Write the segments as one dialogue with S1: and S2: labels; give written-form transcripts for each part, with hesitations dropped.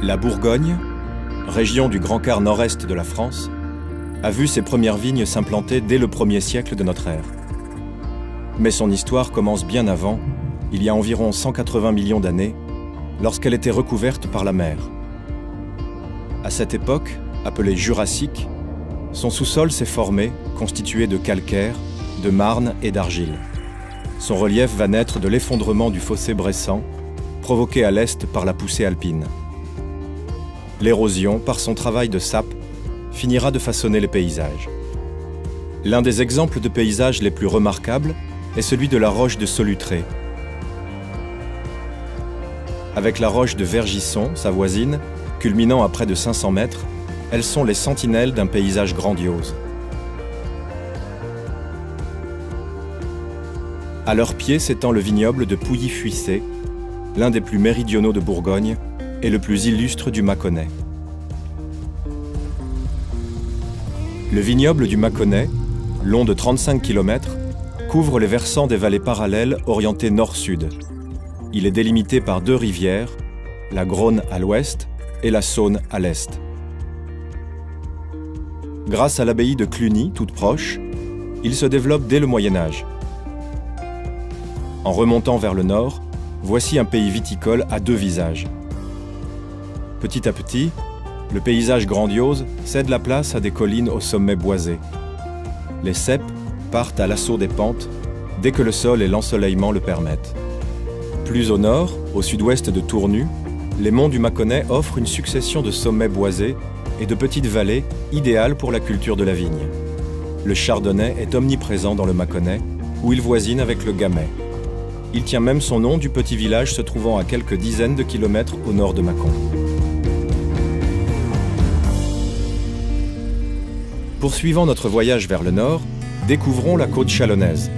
S1: La Bourgogne, région du grand quart nord-est de la France, a vu ses premières vignes s'implanter dès le 1er siècle de notre ère. Mais son histoire commence bien avant, il y a environ 180 millions d'années, lorsqu'elle était recouverte par la mer. À cette époque, appelée Jurassique, son sous-sol s'est formé, constitué de calcaire, de marne et d'argile. Son relief va naître de l'effondrement du fossé Bressan, provoqué à l'est par la poussée alpine. L'érosion, par son travail de sape, finira de façonner les paysages. L'un des exemples de paysages les plus remarquables est celui de la roche de Solutré. Avec la roche de Vergisson, sa voisine, culminant à près de 500 mètres, elles sont les sentinelles d'un paysage grandiose. À leurs pieds s'étend le vignoble de Pouilly-Fuissé, l'un des plus méridionaux de Bourgogne et le plus illustre du Mâconnais. Le vignoble du Mâconnais, long de 35 km, couvre les versants des vallées parallèles orientées nord-sud. Il est délimité par deux rivières, la Grosne à l'ouest et la Saône à l'est. Grâce à l'abbaye de Cluny, toute proche, il se développe dès le Moyen Âge. En remontant vers le nord, voici un pays viticole à deux visages. Petit à petit, le paysage grandiose cède la place à des collines au sommet boisé. Les ceps partent à l'assaut des pentes dès que le sol et l'ensoleillement le permettent. Plus au nord, au sud-ouest de Tournu, les monts du Mâconnais offrent une succession de sommets boisés et de petites vallées idéales pour la culture de la vigne. Le chardonnay est omniprésent dans le Mâconnais, où il voisine avec le gamay. Il tient même son nom du petit village se trouvant à quelques dizaines de kilomètres au nord de Mâcon. Poursuivant notre voyage vers le nord, découvrons la côte chalonnaise.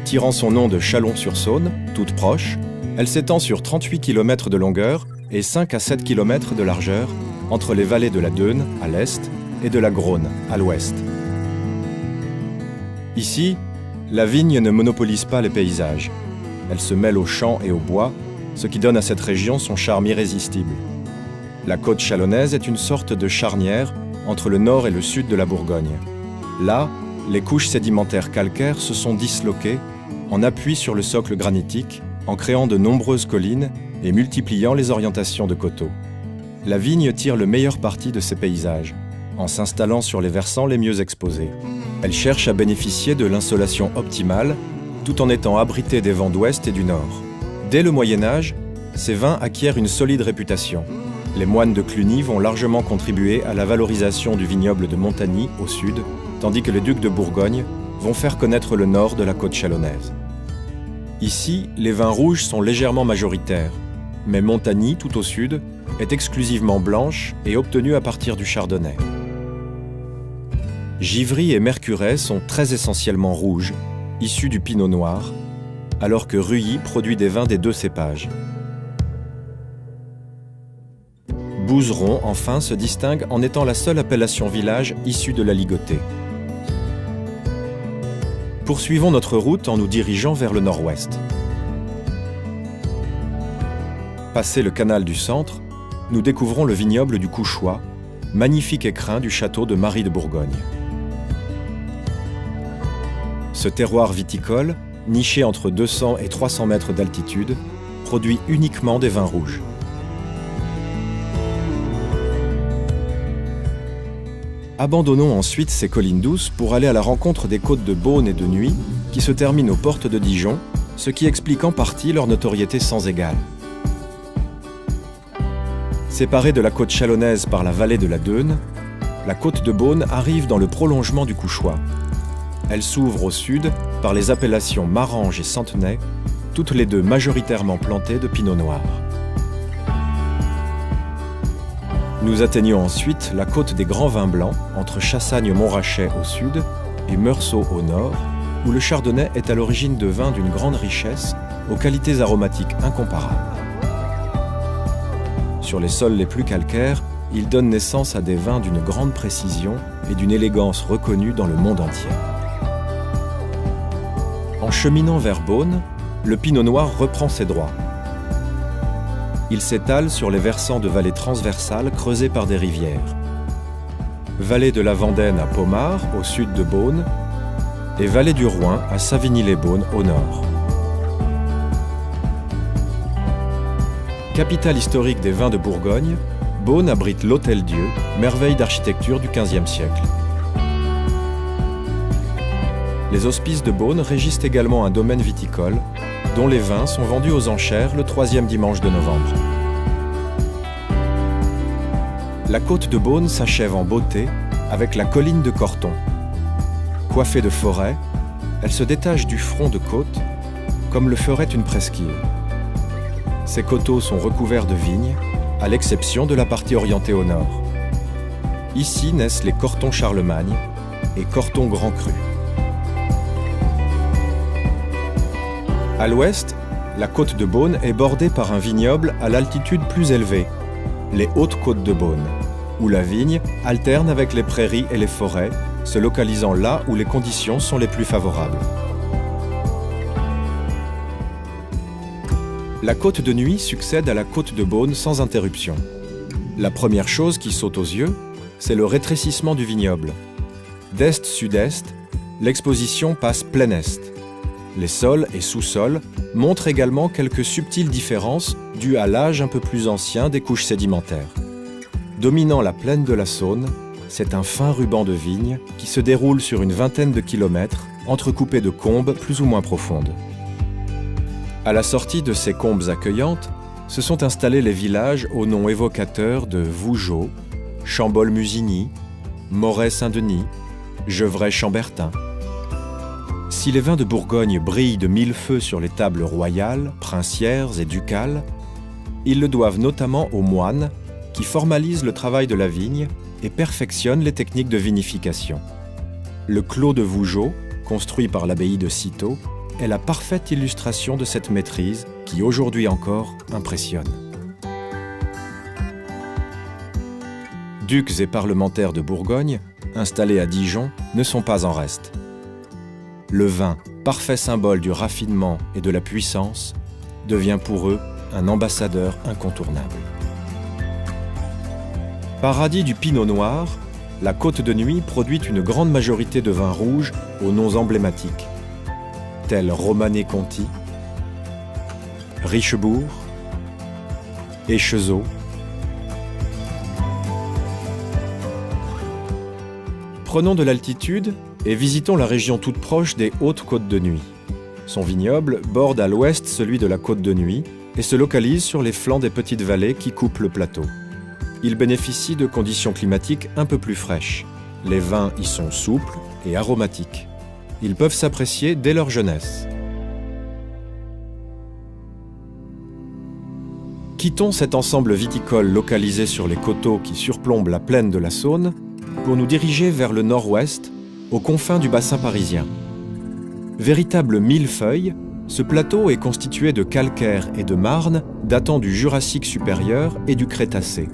S1: Tirant son nom de Chalon-sur-Saône, toute proche, elle s'étend sur 38 km de longueur et 5 à 7 km de largeur entre les vallées de la Dheune, à l'est, et de la Grosne, à l'ouest. Ici, la vigne ne monopolise pas les paysages. Elle se mêle aux champs et aux bois, ce qui donne à cette région son charme irrésistible. La côte chalonnaise est une sorte de charnière entre le nord et le sud de la Bourgogne. Là, les couches sédimentaires calcaires se sont disloquées en appui sur le socle granitique, en créant de nombreuses collines et multipliant les orientations de coteaux. La vigne tire le meilleur parti de ces paysages, en s'installant sur les versants les mieux exposés. Elle cherche à bénéficier de l'insolation optimale, tout en étant abritée des vents d'ouest et du nord. Dès le Moyen Âge, ces vins acquièrent une solide réputation. Les moines de Cluny vont largement contribuer à la valorisation du vignoble de Montagny au sud, tandis que les ducs de Bourgogne vont faire connaître le nord de la côte chalonnaise. Ici, les vins rouges sont légèrement majoritaires, mais Montagny, tout au sud, est exclusivement blanche et obtenue à partir du chardonnay. Givry et Mercurey sont très essentiellement rouges, issus du pinot noir, alors que Ruilly produit des vins des deux cépages. Bouzeron, enfin, se distingue en étant la seule appellation village issue de la ligotée. Poursuivons notre route en nous dirigeant vers le nord-ouest. Passé le canal du Centre, nous découvrons le vignoble du Couchois, magnifique écrin du château de Marie de Bourgogne. Ce terroir viticole, niché entre 200 et 300 mètres d'altitude, produit uniquement des vins rouges. Abandonnons ensuite ces collines douces pour aller à la rencontre des côtes de Beaune et de Nuits qui se terminent aux portes de Dijon, ce qui explique en partie leur notoriété sans égale. Séparée de la côte chalonnaise par la vallée de la Dheune, la côte de Beaune arrive dans le prolongement du Couchois. Elle s'ouvre au sud par les appellations Marange et Centenay, toutes les deux majoritairement plantées de pinot noir. Nous atteignons ensuite la côte des Grands Vins Blancs, entre Chassagne-Montrachet au sud et Meursault au nord, où le chardonnay est à l'origine de vins d'une grande richesse, aux qualités aromatiques incomparables. Sur les sols les plus calcaires, il donne naissance à des vins d'une grande précision et d'une élégance reconnue dans le monde entier. En cheminant vers Beaune, le pinot noir reprend ses droits. Il s'étale sur les versants de vallées transversales creusées par des rivières. Vallée de la Vendaine à Pommard, au sud de Beaune, et vallée du Roing à Savigny-les-Beaunes, au nord. Capitale historique des vins de Bourgogne, Beaune abrite l'Hôtel-Dieu, merveille d'architecture du XVe siècle. Les hospices de Beaune régissent également un domaine viticole, dont les vins sont vendus aux enchères le 3e dimanche de novembre. La côte de Beaune s'achève en beauté avec la colline de Corton. Coiffée de forêts, elle se détache du front de côte comme le ferait une presqu'île. Ces coteaux sont recouverts de vignes, à l'exception de la partie orientée au nord. Ici naissent les Cortons Charlemagne et Cortons Grand Cru. À l'ouest, la côte de Beaune est bordée par un vignoble à l'altitude plus élevée, les Hautes Côtes de Beaune, où la vigne alterne avec les prairies et les forêts, se localisant là où les conditions sont les plus favorables. La côte de Nuits succède à la côte de Beaune sans interruption. La première chose qui saute aux yeux, c'est le rétrécissement du vignoble. D'est-sud-est, l'exposition passe plein est. Les sols et sous-sols montrent également quelques subtiles différences dues à l'âge un peu plus ancien des couches sédimentaires. Dominant la plaine de la Saône, c'est un fin ruban de vignes qui se déroule sur une vingtaine de kilomètres, entrecoupé de combes plus ou moins profondes. À la sortie de ces combes accueillantes, se sont installés les villages aux noms évocateurs de Vougeot, Chambol-Musigny, Moret-Saint-Denis, Gevrey-Chambertin. Si les vins de Bourgogne brillent de mille feux sur les tables royales, princières et ducales, ils le doivent notamment aux moines qui formalisent le travail de la vigne et perfectionnent les techniques de vinification. Le clos de Vougeot, construit par l'abbaye de Cîteaux, est la parfaite illustration de cette maîtrise qui, aujourd'hui encore, impressionne. Ducs et parlementaires de Bourgogne, installés à Dijon, ne sont pas en reste. Le vin, parfait symbole du raffinement et de la puissance, devient pour eux un ambassadeur incontournable. Paradis du Pinot Noir, la Côte de Nuits produit une grande majorité de vins rouges aux noms emblématiques, tels Romanée Conti, Richebourg, Échezeaux. Prenons de l'altitude et visitons la région toute proche des Hautes Côtes de Nuits. Son vignoble borde à l'ouest celui de la Côte de Nuits et se localise sur les flancs des petites vallées qui coupent le plateau. Il bénéficie de conditions climatiques un peu plus fraîches. Les vins y sont souples et aromatiques. Ils peuvent s'apprécier dès leur jeunesse. Quittons cet ensemble viticole localisé sur les coteaux qui surplombent la plaine de la Saône pour nous diriger vers le nord-ouest, aux confins du bassin parisien. Véritable millefeuille, ce plateau est constitué de calcaire et de marne datant du Jurassique supérieur et du Crétacé.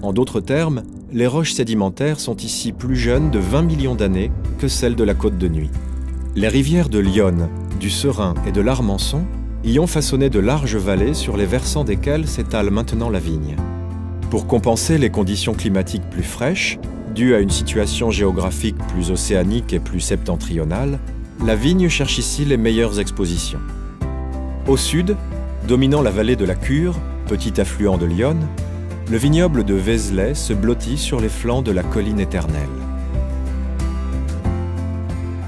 S1: En d'autres termes, les roches sédimentaires sont ici plus jeunes de 20 millions d'années que celles de la Côte de Nuits. Les rivières de l'Yonne, du Serein et de l'Armançon y ont façonné de larges vallées sur les versants desquelles s'étale maintenant la vigne. Pour compenser les conditions climatiques plus fraîches, dues à une situation géographique plus océanique et plus septentrionale, la vigne cherche ici les meilleures expositions. Au sud, dominant la vallée de la Cure, petit affluent de l'Yonne, le vignoble de Vézelay se blottit sur les flancs de la colline éternelle.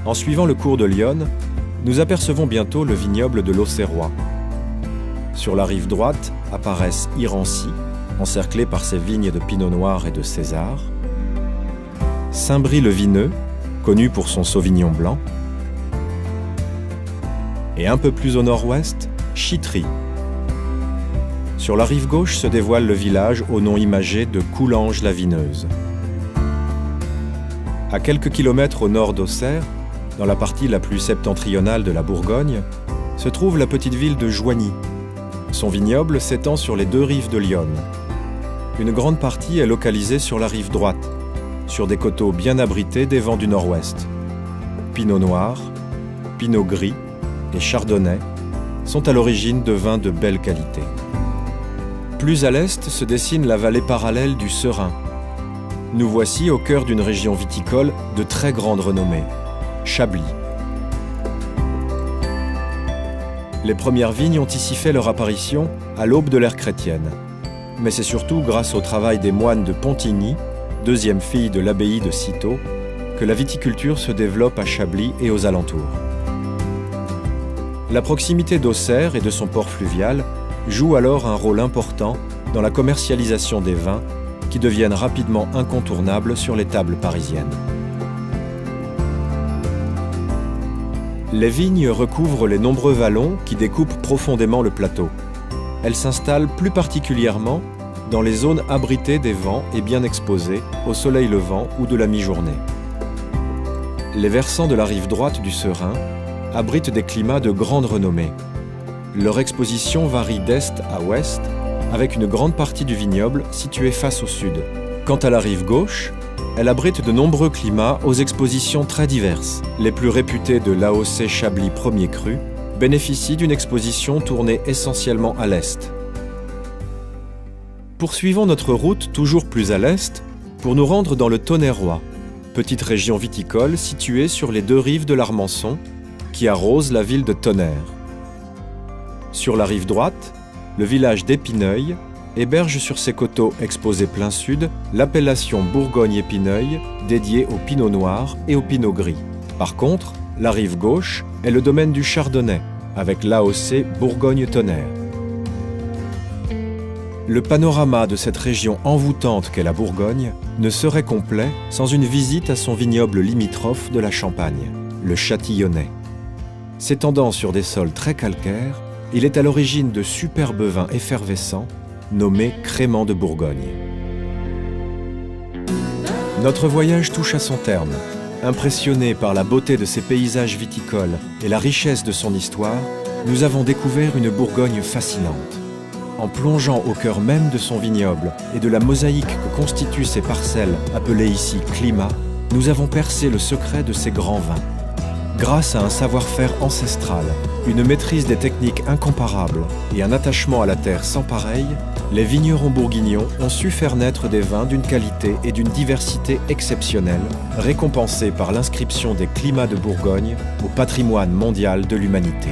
S1: En suivant le cours de l'Yonne, nous apercevons bientôt le vignoble de l'Auxerrois. Sur la rive droite apparaissent Irancy, encerclé par ses vignes de Pinot Noir et de César, Saint-Brie-le-Vineux, connu pour son Sauvignon blanc, et un peu plus au nord-ouest, Chitry. Sur la rive gauche se dévoile le village au nom imagé de Coulanges-la-Vineuse. À quelques kilomètres au nord d'Auxerre, dans la partie la plus septentrionale de la Bourgogne, se trouve la petite ville de Joigny. Son vignoble s'étend sur les deux rives de l'Yonne. Une grande partie est localisée sur la rive droite, sur des coteaux bien abrités des vents du nord-ouest. Pinot Noir, Pinot Gris et Chardonnay sont à l'origine de vins de belle qualité. Plus à l'est se dessine la vallée parallèle du Serein. Nous voici au cœur d'une région viticole de très grande renommée, Chablis. Les premières vignes ont ici fait leur apparition à l'aube de l'ère chrétienne. Mais c'est surtout grâce au travail des moines de Pontigny, deuxième fille de l'abbaye de Cîteaux, que la viticulture se développe à Chablis et aux alentours. La proximité d'Auxerre et de son port fluvial joue alors un rôle important dans la commercialisation des vins qui deviennent rapidement incontournables sur les tables parisiennes. Les vignes recouvrent les nombreux vallons qui découpent profondément le plateau. Elles s'installent plus particulièrement dans les zones abritées des vents et bien exposées au soleil levant ou de la mi-journée. Les versants de la rive droite du Serein abritent des climats de grande renommée. Leur exposition varie d'est à ouest, avec une grande partie du vignoble située face au sud. Quant à la rive gauche, elle abrite de nombreux climats aux expositions très diverses. Les plus réputés de l'AOC Chablis Premier Cru bénéficient d'une exposition tournée essentiellement à l'est. Poursuivons notre route toujours plus à l'est pour nous rendre dans le Tonnerrois, petite région viticole située sur les deux rives de l'Armançon qui arrose la ville de Tonnerre. Sur la rive droite, le village d'Épineuil héberge sur ses coteaux exposés plein sud l'appellation Bourgogne-Épineuil dédiée au pinot noir et au pinot gris. Par contre, la rive gauche est le domaine du Chardonnay avec l'AOC Bourgogne-Tonnerre. Le panorama de cette région envoûtante qu'est la Bourgogne ne serait complet sans une visite à son vignoble limitrophe de la Champagne, le Châtillonnais. S'étendant sur des sols très calcaires, il est à l'origine de superbes vins effervescents nommés créments de Bourgogne. Notre voyage touche à son terme. Impressionnés par la beauté de ses paysages viticoles et la richesse de son histoire, nous avons découvert une Bourgogne fascinante. En plongeant au cœur même de son vignoble et de la mosaïque que constituent ses parcelles appelées ici climat, nous avons percé le secret de ces grands vins. Grâce à un savoir-faire ancestral, une maîtrise des techniques incomparables et un attachement à la terre sans pareil, les vignerons bourguignons ont su faire naître des vins d'une qualité et d'une diversité exceptionnelles, récompensés par l'inscription des climats de Bourgogne au patrimoine mondial de l'humanité.